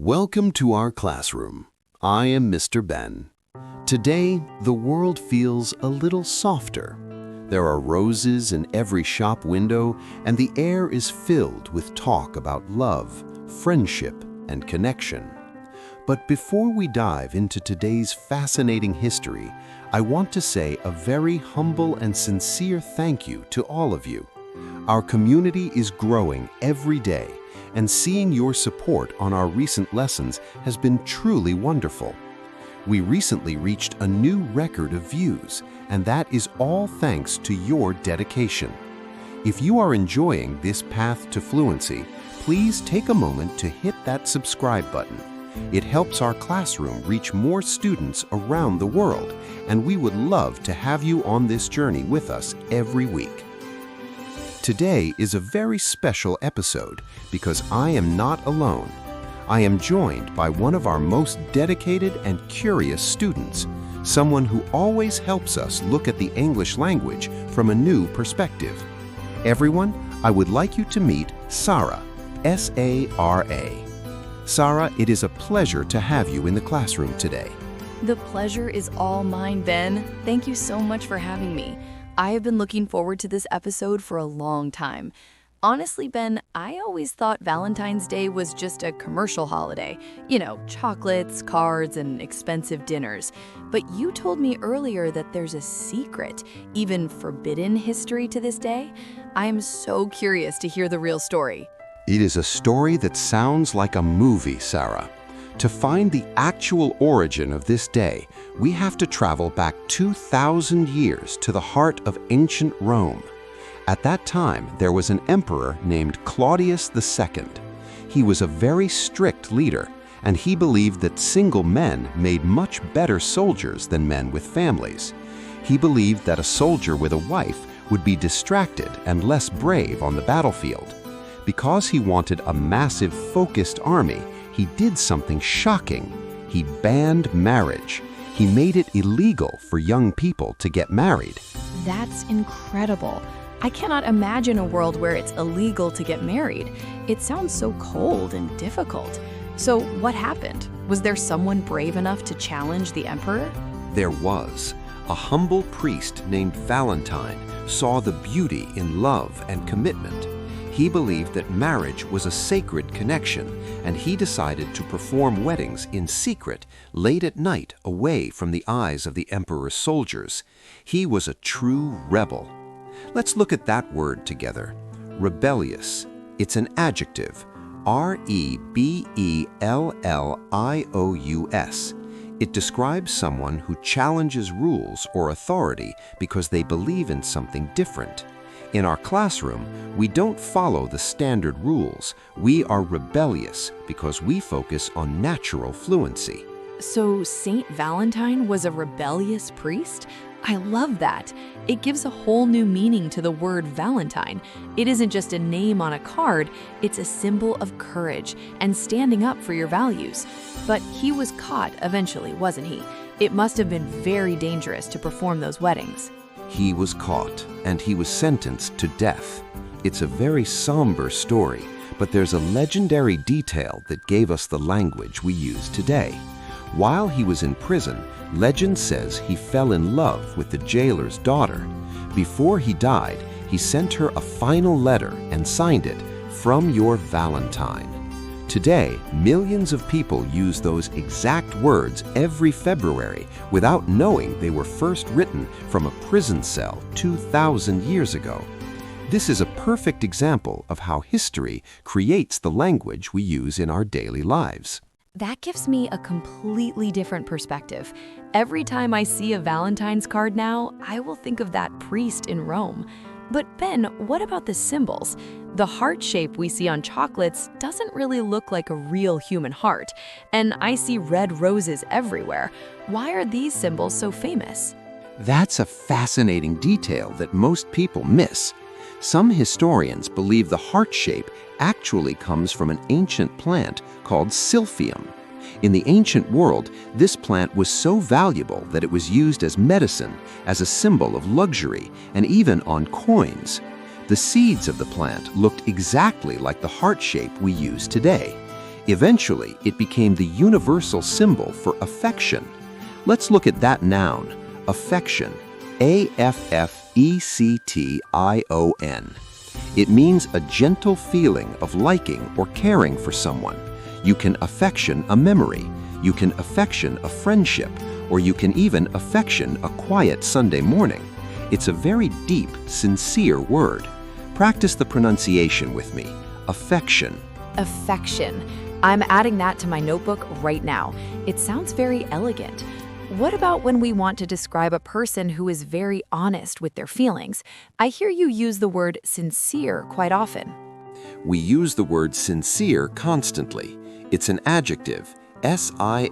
Welcome to our classroom. I am Mr. Ben. Today, the world feels a little softer. There are roses in every shop window, and the air is filled with talk about love, friendship, and connection. But before we dive into today's fascinating history, I want to say a very humble and sincere thank you to all of you. Our community is growing every day, and seeing your support on our recent lessons has been truly wonderful. We recently reached a new record of views, and that is all thanks to your dedication. If you are enjoying this path to fluency, please take a moment to hit that subscribe button. It helps our classroom reach more students around the world, and we would love to have you on this journey with us every week. Today is a very special episode because I am not alone. I am joined by one of our most dedicated and curious students, someone who always helps us look at the English language from a new perspective. Everyone, I would like you to meet Sara, S-A-R-A. Sara, it is a pleasure to have you in the classroom today. The pleasure is all mine, Ben. Thank you so much for having me. I have been looking forward to this episode for a long time. Honestly, Ben, I always thought Valentine's Day was just a commercial holiday. You know, chocolates, cards, and expensive dinners. But you told me earlier that there's a secret, even forbidden history to this day. I am so curious to hear the real story. It is a story that sounds like a movie, Sara. To find the actual origin of this day, we have to travel back 2,000 years to the heart of ancient Rome. At that time, there was an emperor named Claudius II. He was a very strict leader, and he believed that single men made much better soldiers than men with families. He believed that a soldier with a wife would be distracted and less brave on the battlefield. Because he wanted a massive, focused army, he did something shocking. He banned marriage. He made it illegal for young people to get married. That's incredible. I cannot imagine a world where it's illegal to get married. It sounds so cold and difficult. So what happened? Was there someone brave enough to challenge the emperor? There was. A humble priest named Valentine saw the beauty in love and commitment. He believed that marriage was a sacred connection, and he decided to perform weddings in secret, late at night, away from the eyes of the emperor's soldiers. He was a true rebel. Let's look at that word together. Rebellious. It's an adjective. R-E-B-E-L-L-I-O-U-S. It describes someone who challenges rules or authority because they believe in something different. In our classroom, we don't follow the standard rules. We are rebellious because we focus on natural fluency. So Saint Valentine was a rebellious priest? I love that. It gives a whole new meaning to the word Valentine. It isn't just a name on a card, it's a symbol of courage and standing up for your values. But he was caught eventually, wasn't he? It must have been very dangerous to perform those weddings. He was caught, and he was sentenced to death. It's a very somber story, but there's a legendary detail that gave us the language we use today. While he was in prison, legend says he fell in love with the jailer's daughter. Before he died, he sent her a final letter and signed it, "From your Valentine." Today, millions of people use those exact words every February without knowing they were first written from a prison cell 2,000 years ago. This is a perfect example of how history creates the language we use in our daily lives. That gives me a completely different perspective. Every time I see a Valentine's card now, I will think of that priest in Rome. But Ben, what about the symbols? The heart shape we see on chocolates doesn't really look like a real human heart, and I see red roses everywhere. Why are these symbols so famous? That's a fascinating detail that most people miss. Some historians believe the heart shape actually comes from an ancient plant called silphium. In the ancient world, this plant was so valuable that it was used as medicine, as a symbol of luxury, and even on coins. The seeds of the plant looked exactly like the heart shape we use today. Eventually, it became the universal symbol for affection. Let's look at that noun, affection, A-F-F-E-C-T-I-O-N. It means a gentle feeling of liking or caring for someone. You can affection a memory, you can affection a friendship, or you can even affection a quiet Sunday morning. It's a very deep, sincere word. Practice the pronunciation with me. Affection. Affection. I'm adding that to my notebook right now. It sounds very elegant. What about when we want to describe a person who is very honest with their feelings? I hear you use the word sincere quite often. We use the word sincere constantly. It's an adjective, S-I-N-C-E-R-E.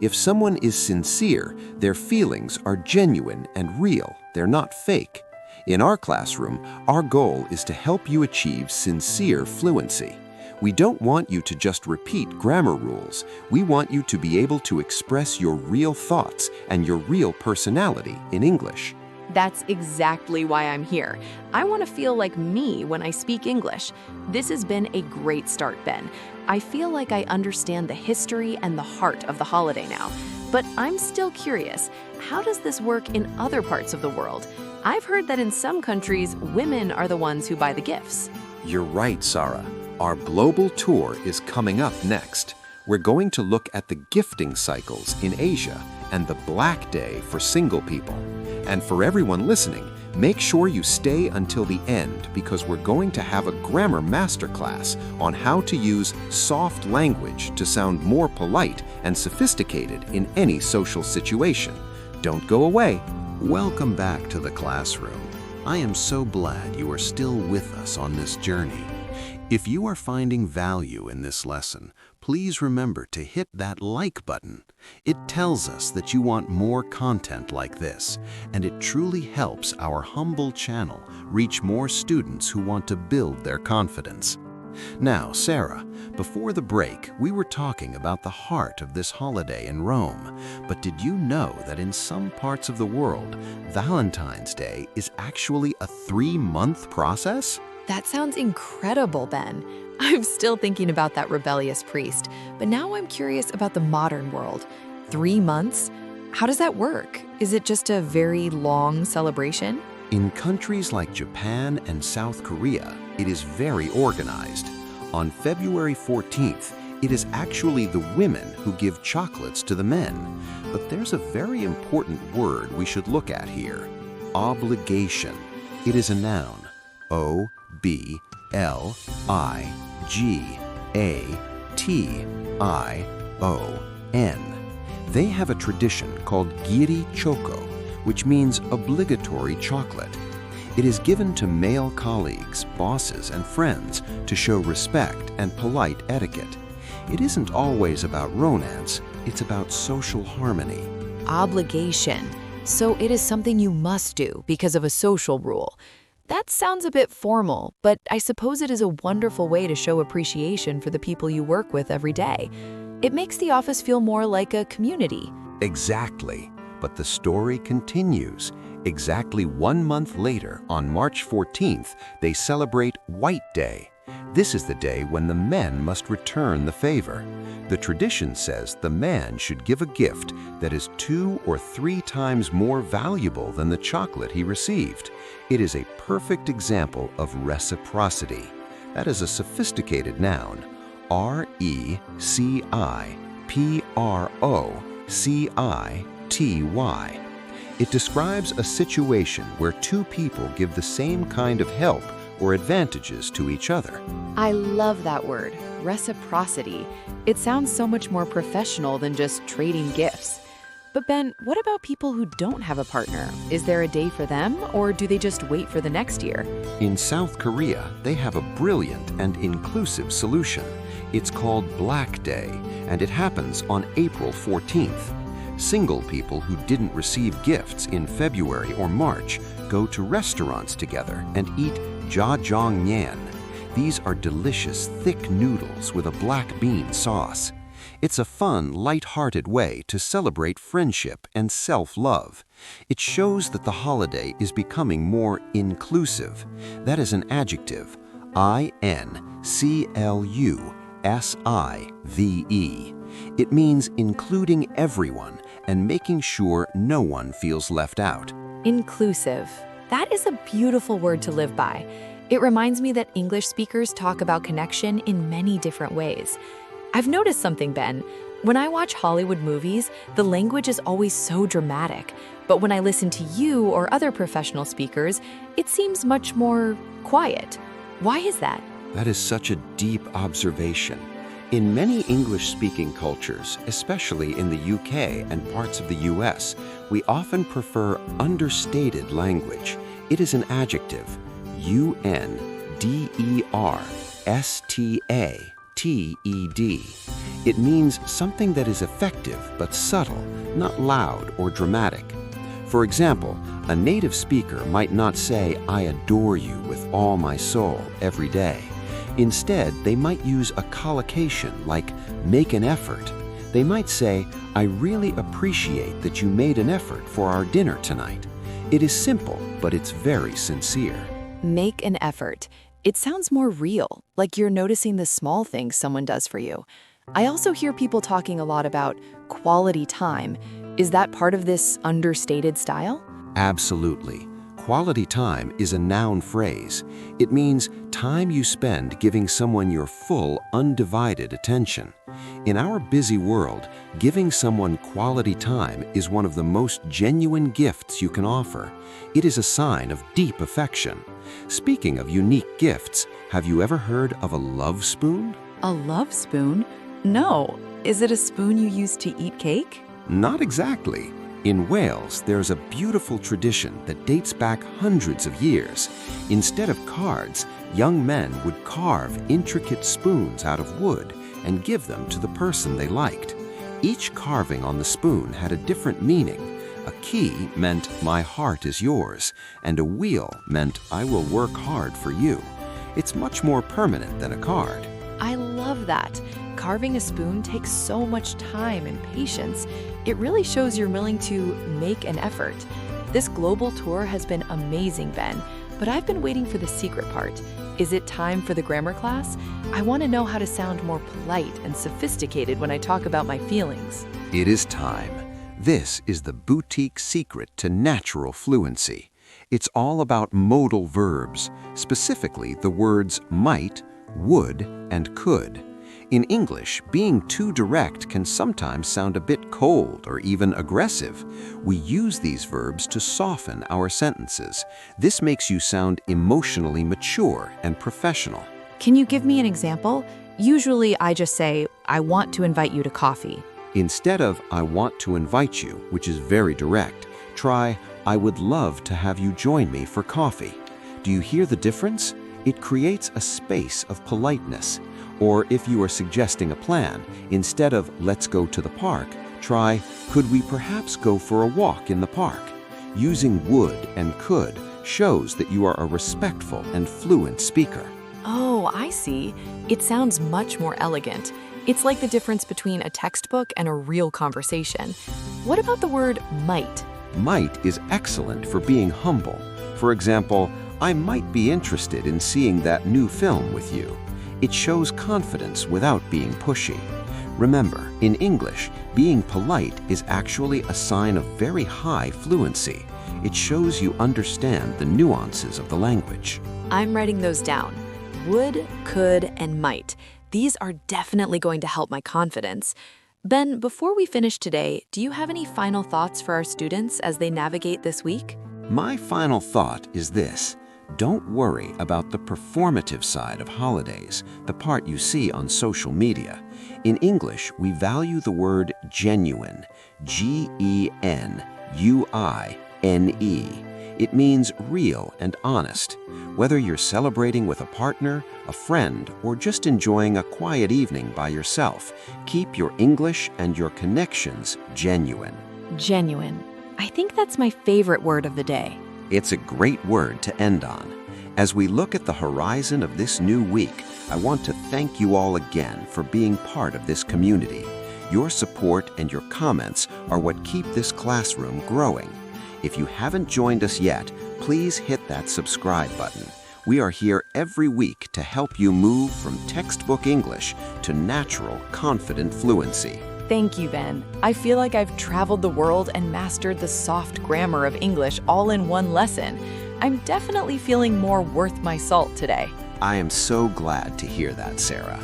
If someone is sincere, their feelings are genuine and real. They're not fake. In our classroom, our goal is to help you achieve sincere fluency. We don't want you to just repeat grammar rules. We want you to be able to express your real thoughts and your real personality in English. That's exactly why I'm here. I want to feel like me when I speak English. This has been a great start, Ben. I feel like I understand the history and the heart of the holiday now. But I'm still curious, how does this work in other parts of the world? I've heard that in some countries, women are the ones who buy the gifts. You're right, Sara. Our global tour is coming up next. We're going to look at the gifting cycles in Asia and the Black Day for single people. And for everyone listening, make sure you stay until the end because we're going to have a grammar masterclass on how to use soft language to sound more polite and sophisticated in any social situation. Don't go away. Welcome back to the classroom. I am so glad you are still with us on this journey. If you are finding value in this lesson, please remember to hit that like button. It tells us that you want more content like this, and it truly helps our humble channel reach more students who want to build their confidence. Now, Sara, before the break, we were talking about the heart of this holiday in Rome. But did you know that in some parts of the world, Valentine's Day is actually a 3-month process? That sounds incredible, Ben. I'm still thinking about that rebellious priest, but now I'm curious about the modern world. 3 months? How does that work? Is it just a very long celebration? In countries like Japan and South Korea, it is very organized. On February 14th, it is actually the women who give chocolates to the men. But there's a very important word we should look at here. Obligation. It is a noun. O-B-L-I-G-A-T-I-O-N. They have a tradition called giri choco, which means obligatory chocolate. It is given to male colleagues, bosses, and friends to show respect and polite etiquette. It isn't always about romance, it's about social harmony. Obligation. So it is something you must do because of a social rule. That sounds a bit formal, but I suppose it is a wonderful way to show appreciation for the people you work with every day. It makes the office feel more like a community. Exactly. But the story continues. Exactly 1 month later, on March 14th, they celebrate White Day. This is the day when the men must return the favor. The tradition says the man should give a gift that is 2 or 3 times more valuable than the chocolate he received. It is a perfect example of reciprocity. That is a sophisticated noun. R-E-C-I-P-R-O-C-I-T-Y. It describes a situation where 2 people give the same kind of help or advantages to each other. I love that word, reciprocity. It sounds so much more professional than just trading gifts. But Ben, what about people who don't have a partner? Is there a day for them, or do they just wait for the next year? In South Korea, they have a brilliant and inclusive solution. It's called Black Day, and it happens on April 14th. Single people who didn't receive gifts in February or March go to restaurants together and eat jjajangmyeon. These are delicious, thick noodles with a black bean sauce. It's a fun, light-hearted way to celebrate friendship and self-love. It shows that the holiday is becoming more inclusive. That is an adjective, inclusive. It means including everyone and making sure no one feels left out. Inclusive. That is a beautiful word to live by. It reminds me that English speakers talk about connection in many different ways. I've noticed something, Ben. When I watch Hollywood movies, the language is always so dramatic. But when I listen to you or other professional speakers, it seems much more quiet. Why is that? That is such a deep observation. In many English-speaking cultures, especially in the UK and parts of the US, we often prefer understated language. It is an adjective, understated. It means something that is effective but subtle, not loud or dramatic. For example, a native speaker might not say, "I adore you with all my soul" every day. Instead, they might use a collocation like "make an effort." They might say, "I really appreciate that you made an effort for our dinner tonight." It is simple, but it's very sincere. Make an effort. It sounds more real, like you're noticing the small things someone does for you. I also hear people talking a lot about quality time. Is that part of this understated style? Absolutely. Quality time is a noun phrase. It means time you spend giving someone your full, undivided attention. In our busy world, giving someone quality time is one of the most genuine gifts you can offer. It is a sign of deep affection. Speaking of unique gifts, have you ever heard of a love spoon? A love spoon? No. Is it a spoon you use to eat cake? Not exactly. In Wales, there's a beautiful tradition that dates back hundreds of years. Instead of cards, young men would carve intricate spoons out of wood and give them to the person they liked. Each carving on the spoon had a different meaning. A key meant "my heart is yours," and a wheel meant "I will work hard for you." It's much more permanent than a card. I love that. Carving a spoon takes so much time and patience. It really shows you're willing to make an effort. This global tour has been amazing, Ben, but I've been waiting for the secret part. Is it time for the grammar class? I want to know how to sound more polite and sophisticated when I talk about my feelings. It is time. This is the boutique secret to natural fluency. It's all about modal verbs, specifically the words might, would, and could. In English, being too direct can sometimes sound a bit cold or even aggressive. We use these verbs to soften our sentences. This makes you sound emotionally mature and professional. Can you give me an example? Usually I just say, "I want to invite you to coffee." Instead of "I want to invite you," which is very direct, try "I would love to have you join me for coffee." Do you hear the difference? It creates a space of politeness. Or if you are suggesting a plan, instead of "let's go to the park," try "could we perhaps go for a walk in the park?" Using would and could shows that you are a respectful and fluent speaker. Oh, I see. It sounds much more elegant. It's like the difference between a textbook and a real conversation. What about the word might? Might is excellent for being humble. For example, "I might be interested in seeing that new film with you." It shows confidence without being pushy. Remember, in English, being polite is actually a sign of very high fluency. It shows you understand the nuances of the language. I'm writing those down. Would, could, and might. These are definitely going to help my confidence. Ben, before we finish today, do you have any final thoughts for our students as they navigate this week? My final thought is this. Don't worry about the performative side of holidays, the part you see on social media. In English, we value the word genuine, Genuine. It means real and honest. Whether you're celebrating with a partner, a friend, or just enjoying a quiet evening by yourself, keep your English and your connections genuine. Genuine. I think that's my favorite word of the day. It's a great word to end on. As we look at the horizon of this new week, I want to thank you all again for being part of this community. Your support and your comments are what keep this classroom growing. If you haven't joined us yet, please hit that subscribe button. We are here every week to help you move from textbook English to natural, confident fluency. Thank you, Ben. I feel like I've traveled the world and mastered the soft grammar of English all in one lesson. I'm definitely feeling more worth my salt today. I am so glad to hear that, Sara.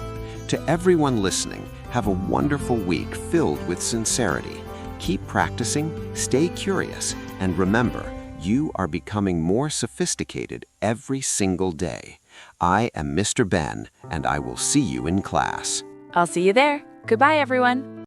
To everyone listening, have a wonderful week filled with sincerity. Keep practicing, stay curious, and remember, you are becoming more sophisticated every single day. I am Mr. Ben, and I will see you in class. I'll see you there. Goodbye, everyone.